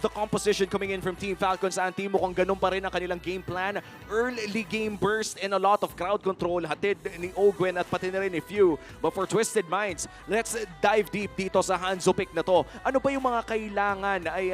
the composition coming in from Team Falcons. Anti, mukhang ganun pa rin ang kanilang game plan. Early game burst and a lot of crowd control. Hatid ni Ogwen at pati na rin ni Few. But for Twisted Minds, let's dive deep dito sa Hanzo pick na to. Ano ba yung mga kailangan ay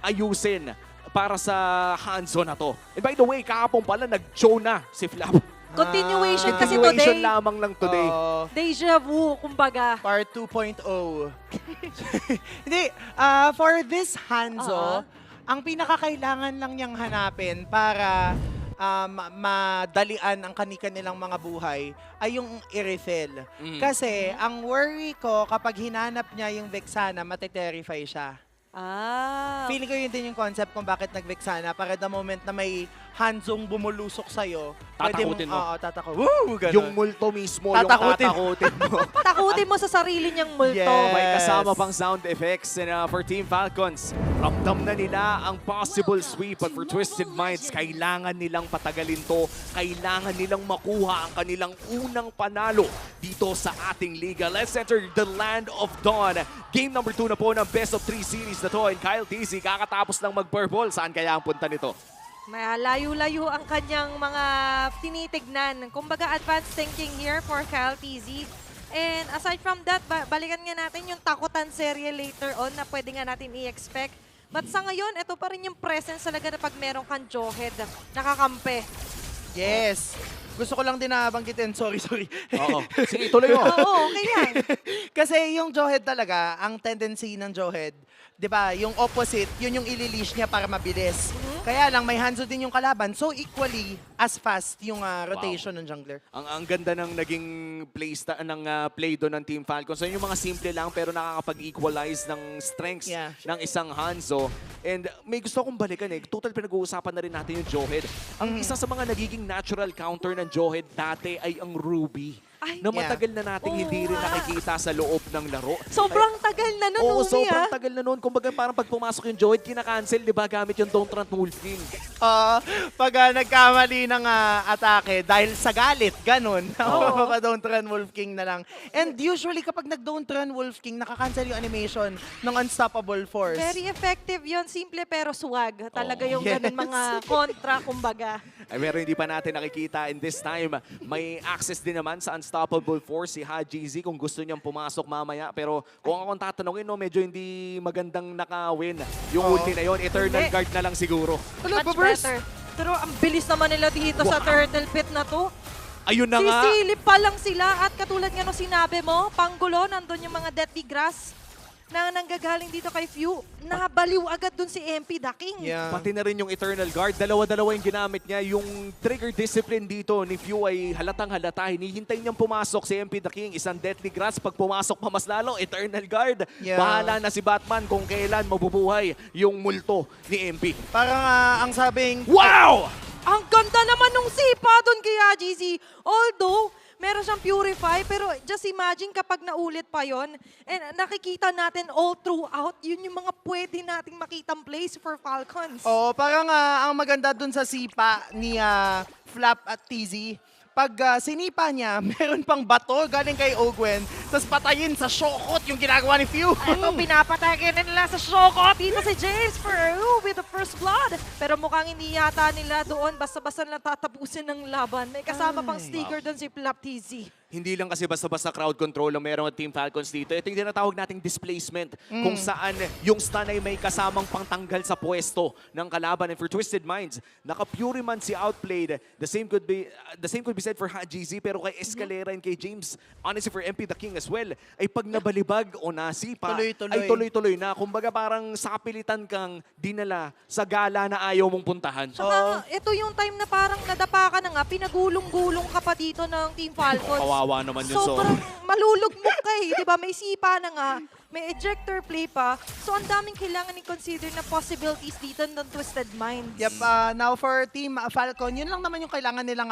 ayusin para sa Hanzo na to? And by the way, kahapon pala nag-show na si Flap. Continuation kasi Continuation today. lamang lang today. Deja vu, kumbaga. Part 2.0. Hindi, for this Hanzo, ang pinakakailangan lang niyang hanapin para madalian ang kanilang mga buhay ay yung i-refill. Kasi ang worry ko kapag hinanap niya yung Vexana, mateterify siya. Feeling ko yun din yung concept kung bakit nag-Vexana. Para the moment na may Hanzong bumulusok sa'yo, Tatakutin mo. tatakutin. Woo! Ganun. Yung multo mismo, Tatakutin. yung tatakutin mo. Takutin mo sa sarili niyang multo. Yes. May kasama pang sound effects and for Team Falcons. Ramdam na nila ang possible sweep, but for Twisted Minds, kailangan nilang patagalin to. Kailangan nilang makuha ang kanilang unang panalo dito sa ating liga. Let's enter the Land of Dawn. Game number 2 na po ng Best of 3 series na to. And Kyle TZ, kakatapos lang mag-purple. Saan kaya ang punta nito? May layo-layo ang kanyang mga tinitignan. Kumbaga, advanced thinking here for Kyle TZ. And aside from that, balikan nga natin yung takutan serye later on na pwede nga natin i-expect. But sa ngayon, ito pa rin yung presence talaga na pag meron kang Jawhead, nakakampi. Yes. Gusto ko lang din na banggitin. Sorry. Oo. Sige, ituloy mo. Oo, okay yan. Kasi yung Jawhead talaga, ang tendency ng Jawhead, di ba, yung opposite, yun yung ililish niya para mabilis. Kaya lang, may Hanzo din yung kalaban. So, equally as fast yung rotation ng jungler. Ang ganda ng naging play doon ng Team Falcons. So, yung mga simple lang pero nakakapag-equalize ng strengths ng isang Hanzo. And may gusto akong balikan Total pinag-uusapan na rin natin yung Jawhead. Ang isa sa mga nagiging natural counter ng Jawhead dati ay ang Ruby. Na matagal na nating hindi rin nakikita sa loob ng laro. Sobrang tagal na nun, Oo, Umi, sobrang tagal na nun. Kumbaga parang pag pumasok yung Jawhead, kinakancel, di ba? Gamit yung Don't Run Wolf King. Pag nagkamali ng atake dahil sa galit, ganun. Don't Run Wolf King na lang. And usually kapag nag-Don't Run Wolf King, nakakancel yung animation ng Unstoppable Force. Very effective yon, simple pero swag. Talaga yung ganun mga kontra, kumbaga. Ay, pero hindi pa natin nakikita. And this time, may access din naman sa Unstoppable Force si HGZ kung gusto niyang pumasok mamaya. Pero kung akong tatanungin, medyo hindi magandang nakawin yung ulti na yun. Eternal Guard na lang siguro. Much better. Pero ang bilis naman nila dito sa turtle pit na to. Ayun na nga. Sisilip pa lang sila at katulad nga nung sinabi mo, panggulo, nandun yung mga Deathly Grass na nanggagaling dito kay Few. Nabaliw agad dun si MP The King. Pati na rin yung Eternal Guard. Dalawa-dalawa yung ginamit niya. Yung trigger discipline dito ni Few ay halatang-halata. Hinihintay niyang pumasok si MP The King. Isang Deathly Grass. Pag pumasok pa mas lalo, Eternal Guard. Bahala na si Batman kung kailan mabubuhay yung multo ni MP. Parang ang sabing... Wow! Ang ganda naman nung sipa dun kay HGZ. Although, meron siyang purify, pero just imagine kapag naulit pa yon and nakikita natin all throughout, yun yung mga pwede nating makitang plays for Falcons. Oo, parang ang maganda dun sa sipa ni Flap at TZ, pag sinipa niya, meron pang bato galing kay Ogwen, tapos patayin sa Shokot yung ginagawa ni Few. Ano, pinapatay na nila sa Shokot. Dito si James for with the first blood. Pero mukhang hindi yata nila doon basta-basta lang tatapusin ng laban. May kasama pang sticker doon si Flap TZ. Hindi lang kasi basta-basta crowd control ang meron ng Team Falcons dito. Ito yung tinatawag nating displacement kung saan yung stun ay may kasamang pangtanggal sa pwesto ng kalaban. And for Twisted Minds, naka-Fury man si Outplayed. The same could be said for HGZ, pero kay Escalera and kay James, honestly for MP The King as well, ay pag nabalibag o nasipa, ay tuloy-tuloy na. Kumbaga parang sa kapilitan kang dinala sa gala na ayaw mong puntahan. Saka ito yung time na parang nadapa ka na nga, pinagulong-gulong ka pa dito ng Team Falcons. Kawawa naman yun. Sobrang malulugmok ka di ba? May sipa na nga, may ejector play pa. So ang daming kailangan i-consider na possibilities dito ng Twisted Minds. Yep, now for Team Falcon, yun lang naman yung kailangan nilang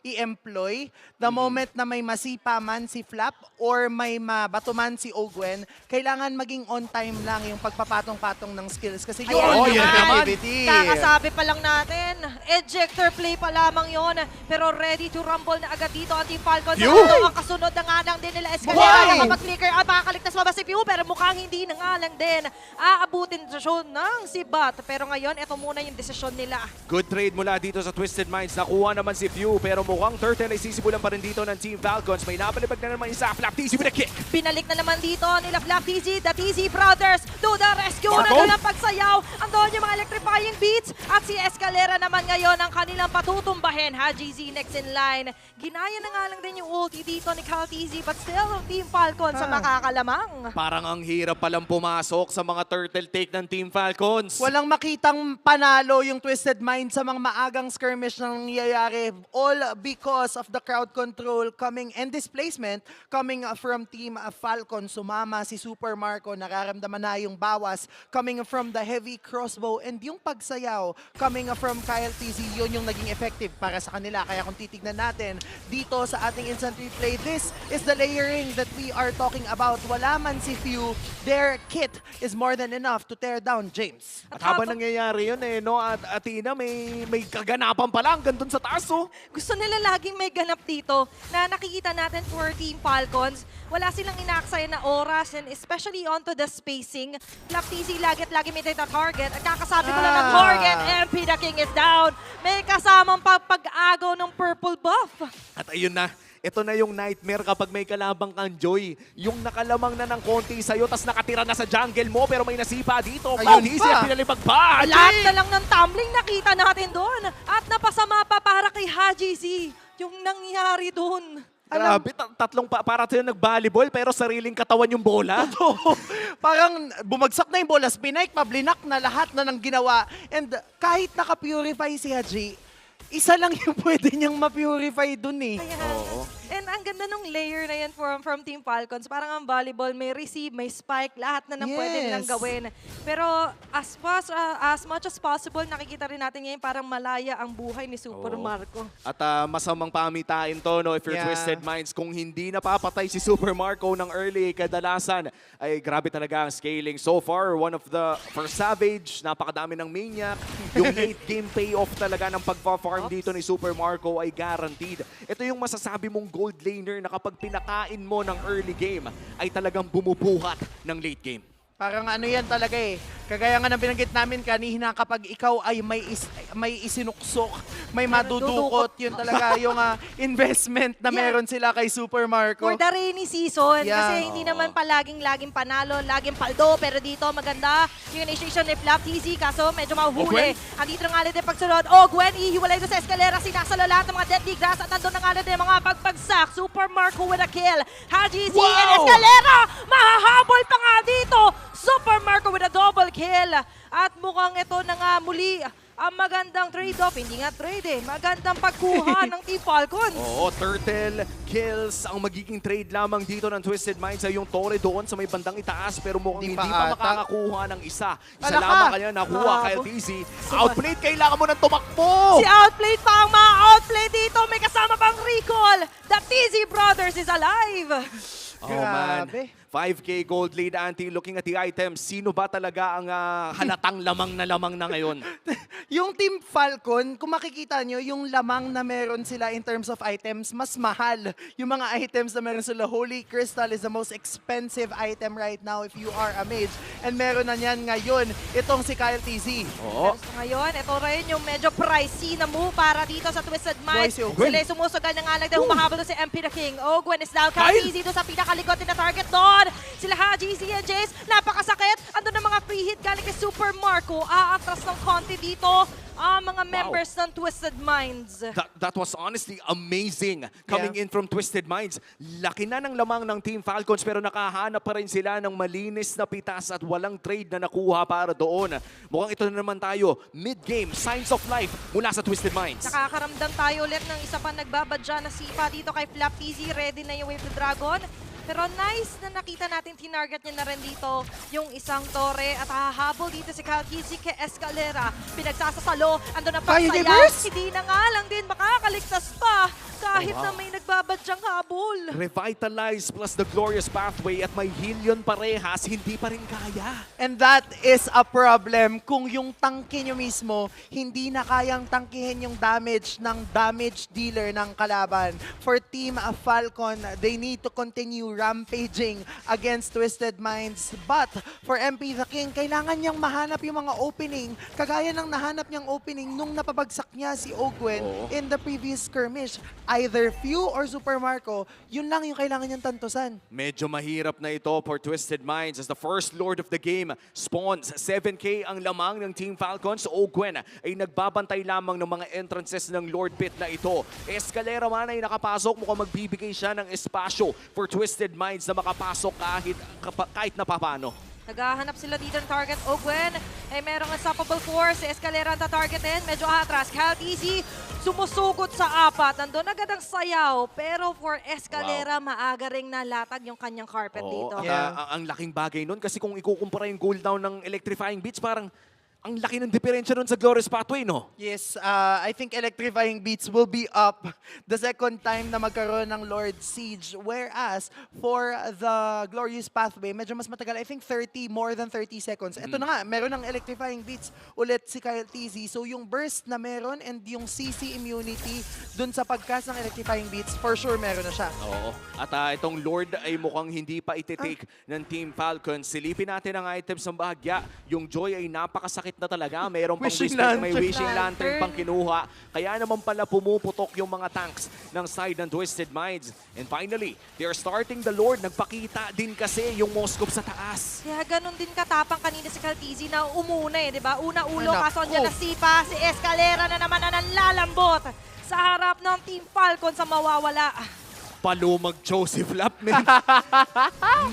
i-employ. The moment na may masipa man si Flap or may mabato man si Ogwen, kailangan maging on time lang yung pagpapatong-patong ng skills. Kasi yun yung activity. Kakasabi pa lang natin, ejector play pa lamang yon, pero ready to rumble na agad dito ang Team Falcon. Ang kasunod na nga lang din nila Escalera, nakapag-flicker at makakaligtas mabas si Pew, pero pero mukhang hindi na nga lang din aabutin siya ng si Bat. Pero ngayon, ito muna yung desisyon nila. Good trade mula dito sa Twisted Minds. Nakuha naman si Few, pero mukhang Turtle ay sisibulan pa rin dito ng Team Falcons. May nabalibag na naman isa. Flaptz with a kick. Pinalik na naman dito nila Flaptz, the TZ Brothers to the rescue. Marco? Nandun ang pagsayaw. Andun yung mga electrifying beats. At si Escalera naman ngayon ang kanilang patutumbahin. Haji Z next in line. Ginaya na nga lang din yung ulti dito ni Cal TZ, but still Team Falcon sa makakalamang. Parang ang hirap palang pumasok sa mga turtle take ng Team Falcons. Walang makitang panalo yung Twisted Mind sa mga maagang skirmish na nangyayari. All because of the crowd control coming and displacement coming from Team Falcon. Sumama si Super Marco, nararamdaman na yung bawas coming from the heavy crossbow, and yung pagsayaw coming from Kyle TZ, yun yung naging effective para sa kanila. Kaya kung titignan natin dito sa ating instant replay, this is the layering that we are talking about. Wala man si Few, their kit is more than enough to tear down James. At habang nangyayari yun no, at Athena may kaganapan pala hanggang dun sa taas, oh. Gusto nila laging may ganap dito na nakikita natin for Team Falcons. Wala silang inaaksaya na oras, and especially onto the spacing. Flaptz lagi may target. At kakasabi ko lang ng target, MP the King is down. May kasamang pag-agaw ng purple buff. At ayun na, ito na yung nightmare kapag may kalabang kang Joy. Yung nakalamang na ng konti sa'yo, tas nakatira na sa jungle mo, pero may nasipa dito. Ayun Easy pa. at pinalipag pa. Lahat na lang ng tumbling nakita natin doon. At napasama pa para kay Haji Z yung nangyari doon. Grabe, tatlong para sila nag-volleyball, pero sariling katawan yung bola. Parang bumagsak na yung bola, spinike pa, blinak na lahat na ng ginawa. And kahit naka-purify si Haji, isa lang yung pwede niyang ma-purify dun eh. Ayan. Oo. And ang ganda nung layer na yan from Team Falcons. Parang ang volleyball, may receive, may spike, lahat na ng pwede nilang Yes. gawin. Pero as much as possible, nakikita rin natin ngayon parang malaya ang buhay ni Super Oo. Marco. At masamang pamitain to, no, if you're Yeah. Twisted Minds. Kung hindi napapatay si Super Marco ng early, kadalasan ay grabe talaga ang scaling. So far, for Savage, napakadami ng maniac. Yung late game payoff talaga ng pagpa-farm dito ni Super Marco ay guaranteed. Ito yung masasabi mong gold laner na kapag pinakain mo ng early game, ay talagang bumubuhat ng late game. Parang ano yan talaga eh. Kagaya nga ng binanggit namin kanina, kapag ikaw ay may isinuksok, may madudukot, yun talaga yung investment na meron sila kay Super Marco. For the rainy season, Yeah. kasi hindi naman pa laging panalo, laging paldo, pero dito maganda yung initiation ni Flaptz, kaso medyo mahuhuli. Andito na nga din pagsunod. Gwen, ihiwalay doon sa Escalera, sinasalo lahat ng mga deadly grass, at nandun na nga din mga pagbagsak. Super Marco with a kill. Haji Z and Escalera, mahahabol pa nga dito. Super Marco with a double kill. At mukhang ito na nga muli ang magandang trade-off. Hindi nga trade eh. Magandang pagkuha ng Team Falcons. Oo, turtle kills ang magiging trade lamang dito ng Twisted Minds ay yung Torre doon sa may bandang itaas, pero mukhang Hindi hindi pa pa ata. makakakuha ng isa. Isa Alaka. lamang kanya nakuha kay TZ. Outplayed, kailangan mo ng tumakbo! Si Outplayed pa ang ma-outplay dito. May kasama pang recall. The TZ Brothers is alive. Oh man, Grabe. 5K gold lead, Auntie. Looking at the items, sino ba talaga ang halatang lamang na ngayon? Yung Team Falcon, kung makikita nyo, yung lamang na meron sila in terms of items, mas mahal. Yung mga items na meron sila, Holy Crystal is the most expensive item right now if you are a mage. And meron na niyan ngayon, itong si Kyle TZ. Oo. So ngayon, ito rin yung medyo pricey na move para dito sa Twisted Minds. Boy, si Ogwen. Sila sumusugal na nga lang din, humahabol doon si MP the King. Gwen is down. Kyle! Kyle doon sa pinakalikot na target doon. Sila Haji Z and Jace, napakasakit. Andun na mga free hit galing kay Super Marco. Aatras ng konti dito ang mga members ng Twisted Minds. That was honestly amazing coming in from Twisted Minds. Laki na ng lamang ng Team Falcons, pero nakahanap pa rin sila ng malinis na pitas at walang trade na nakuha para doon. Mukhang ito na naman tayo, mid-game, signs of life mula sa Twisted Minds. Nakakaramdam tayo ulit ng isa pa nagbabadya na sipa dito kay Flaptz. Ready na yung Wave to Dragon. Pero nice na nakita natin tinarget niya na rin dito yung isang torre at hahabol dito si Kalkizi kay Escalera. Pinagsasasalo, ando na Fire pagsaya. Givers? Hindi na nga lang din makakaligtas pa kahit na may nagbabadyang habol. Revitalize plus the glorious pathway at may heal parehas, hindi pa rin kaya. And that is a problem kung yung tangke nyo mismo hindi na kayang tangkihin yung damage ng damage dealer ng kalaban. For Team Falcon, they need to continue rampaging against Twisted Minds. But for MP the King, kailangan niyang mahanap yung mga opening, kagaya ng nahanap niyang opening nung napabagsak niya si Ogwen Oo. in the previous skirmish. Either Few or Super Marco, yun lang yung kailangan niyang tantusan. Medyo mahirap na ito for Twisted Minds as the first lord of the game spawns. 7K ang lamang ng Team Falcons. Ogwen ay nagbabantay lamang ng mga entrances ng Lord Pit na ito. Escalera man ay nakapasok, mukhang magbibigay siya ng espasyo for Twisted Minds na makapasok kahit na papano. Naghahanap sila dito ng target. Ogwen, ay merong unstoppable force. Si Escalera ang tatargetin. Medyo atras. Calteezy, sumusugod sa apat. Nandun agad ang sayaw. Pero for Escalera, maaga ring nalatag yung kanyang carpet dito. At, Yeah. ang laking bagay nun kasi kung ikukumpara yung cooldown ng Electrifying Beats, parang ang laki ng diferensya nun sa Glorious Pathway, no? Yes, I think Electrifying Beats will be up the second time na magkaroon ng Lord Siege. Whereas, for the Glorious Pathway, medyo mas matagal. I think more than 30 seconds. Ito na nga, meron ng Electrifying Beats ulit si Kyle TZ. So yung burst na meron and yung CC immunity dun sa pagcast ng Electrifying Beats, for sure meron na siya. Oo. At itong Lord ay mukhang hindi pa ititake ng Team Falcons. Silipin natin ang items ng bahagya. Yung Joy ay napakasakit na talaga. Mayroon pang Wishing respect, may Lantern. Wishing Lantern pang kinuha. Kaya naman pala pumuputok yung mga tanks ng side ng Twisted Minds. And finally, they are starting the Lord. Nagpakita din kasi yung Moskov sa taas. Kaya ganun din katapang kanina si Calteezy na umuna di ba? Una-ulo, Anak kaso andyan ko. na sipa. Si Escalera na naman na nanlalambot sa harap ng Team Falcon sa mawawala. Palumag Joseph Lapman.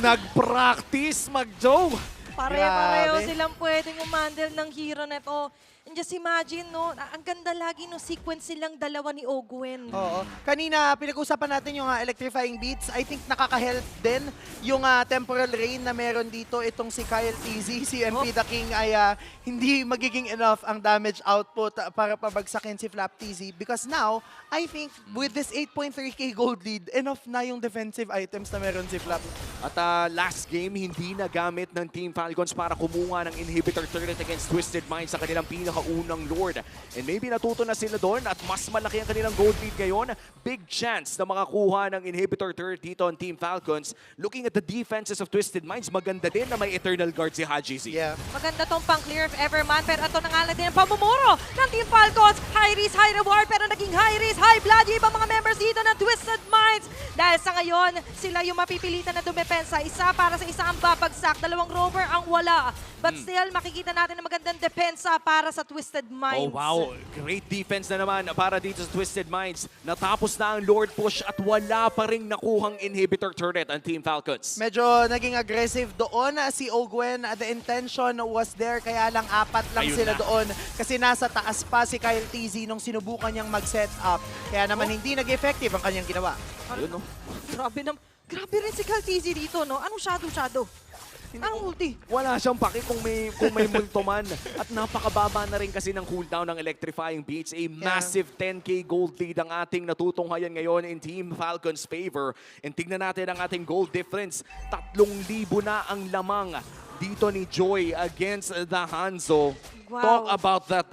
Nag-practice mag-Joe. Pare-pareho Grabe. silang pwedeng umandal ng hero na ito. And just imagine, no, ang ganda lagi no sequence silang dalawa ni Ogwen. Oo. Kanina, pinag-usapan natin yung Electrifying Beats. I think nakaka-help din yung temporal rain na meron dito. Itong si Kyle TZ, si MP The King ay hindi magiging enough ang damage output para pabagsakin si Flap TZ. Because now, I think with this 8.3k gold lead, enough na yung defensive items na meron si Flap. At last game, hindi nagamit ng Team Falcons para kumuha ng inhibitor turret against Twisted Minds sa kanilang pinakaunang Lord. And maybe natuto na sila doon at mas malaki ang kanilang gold lead ngayon. Big chance na makakuha ng inhibitor turret dito ang Team Falcons. Looking at the defenses of Twisted Minds, maganda din na may Eternal Guard si Haji Z. Yeah. Maganda tong pang-clear of Everman, pero ito na nga lang din ang pamumuro ng Team Falcons. High risk, high reward, pero naging high risk, high blood yung ibang mga members dito ng Twisted Minds. Dahil sa ngayon, sila yung mapipilitan na dumepensa. Isa para sa isa ang babagsak, dalawang rover ang wala. But still, makikita natin na magandang depensa para sa Twisted Minds. Oh wow, great defense na naman para dito sa Twisted Minds. Natapos na ang Lord push at wala pa ring nakuhang inhibitor turret ang Team Falcons. Medyo naging aggressive doon si Ogwen. The intention was there, kaya lang apat lang Ayun sila na. doon. Kasi nasa taas pa si Kyle TZ nung sinubukan niyang mag-set up. Kaya naman hindi nag-effective ang kanyang ginawa. Ayun, no? Grabe rin si Calteezy dito, no? Anong shadow? Ang ulti. Wala siyang paki kung may multo man. At napakababa na rin kasi ng cooldown ng Electrifying Beats. A massive 10k gold lead ang ating natutunghayan ngayon in Team Falcons' favor. And tingnan natin ang ating gold difference. 3,000 na ang lamang dito ni Joy against the Hanzo. Wow. Talk about that.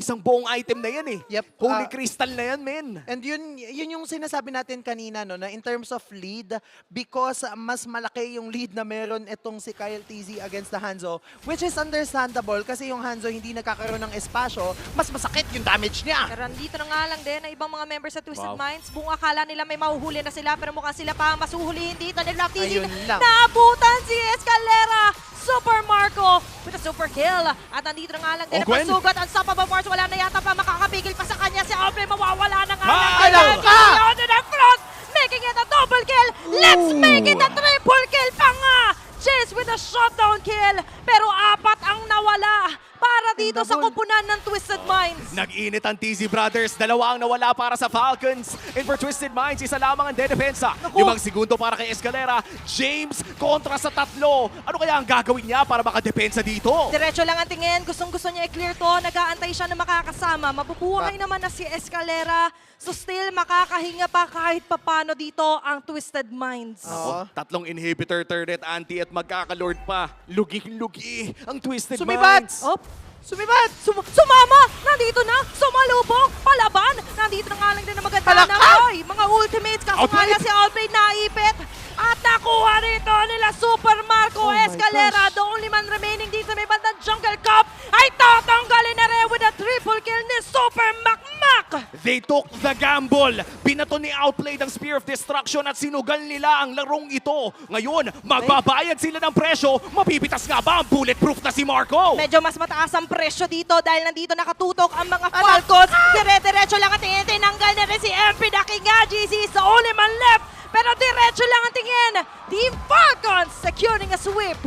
Isang buong item na yan eh. Yep. Holy Crystal na yan, men. And yun yung sinasabi natin kanina, no, na in terms of lead, because mas malaki yung lead na meron itong si Kyle TZ against the Hanzo, which is understandable kasi yung Hanzo hindi nagkakaroon ng espasyo, mas masakit yung damage niya. Pero andito na nga lang din na ibang mga members sa Twisted Wow. Minds. Buong akala nila may mahuhuli na sila, pero mukhang sila pa ang masuhulihin dito ni Black TZ. Ayun lang. Naabutan si Escalera! Super Marco with a super kill. At nandito na nga lang din Ogwen? ang pagsugat. Ang Unstoppable Force, wala na yata pa makakapigil pa sa kanya. Si Aubrey mawawala na nga lang. Alam ka! Beyond in the front, making it a double kill. Let's make it a triple kill pa nga. Chase with a shutdown kill. Pero apat ang nawala para dito sa kupunan ng Twisted Minds. Nag-init ang TZ Brothers. Dalawa ang nawala para sa Falcons. And for Twisted Minds, isa lamang ang dedepensa. Naku! 5 segundo para kay Escalera. James kontra sa 3. Ano kaya ang gagawin niya para makadepensa dito? Diretso lang ang tingin. Gustong-gusto niya i-clear to. Nag-aantay siya na makakasama. Mabubuhay naman na si Escalera. So still, makakahinga pa kahit papano dito ang Twisted Minds. Oo. 3 inhibitor turret, anti at magkakalord pa. Luging-lugi ang Twisted Sumibat! Minds. Oh, Sumibat! sumama! Nandito na! Sumalubong! Palaban! Nandito na nga lang din na maganda Palakap! na mga ultimates. Kaso nga Outblade! lang si Outblade naipit. At nakuha rito nila Super Marco Oh my Escalera. The only man remaining dito sa may bandang Jungle Cup ay tatanggalin na rin with a triple kill ni Super Makmak. They took the gamble. Binato ni Outplay ang Spear of Destruction at sinugal nila ang larong ito. Ngayon, magbabayad sila ng presyo. Mapipitas nga ba ang bulletproof na si Marco? Medyo mas mataas ang presyo dito dahil nandito nakatutok ang mga Falcons. Dire-diretso lang ang tingin. Tinanggal na rin si MP Dakingaji. He's the only man left. Pero diretso lang ang tingin. Team Falcons securing a sweep.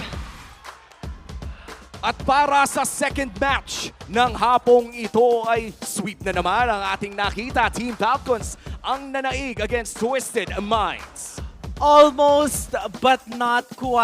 At para sa second match ng hapong ito ay sweep na naman ang ating nakita. Team Falcons ang nanaig against Twisted Minds. Almost, but not quite.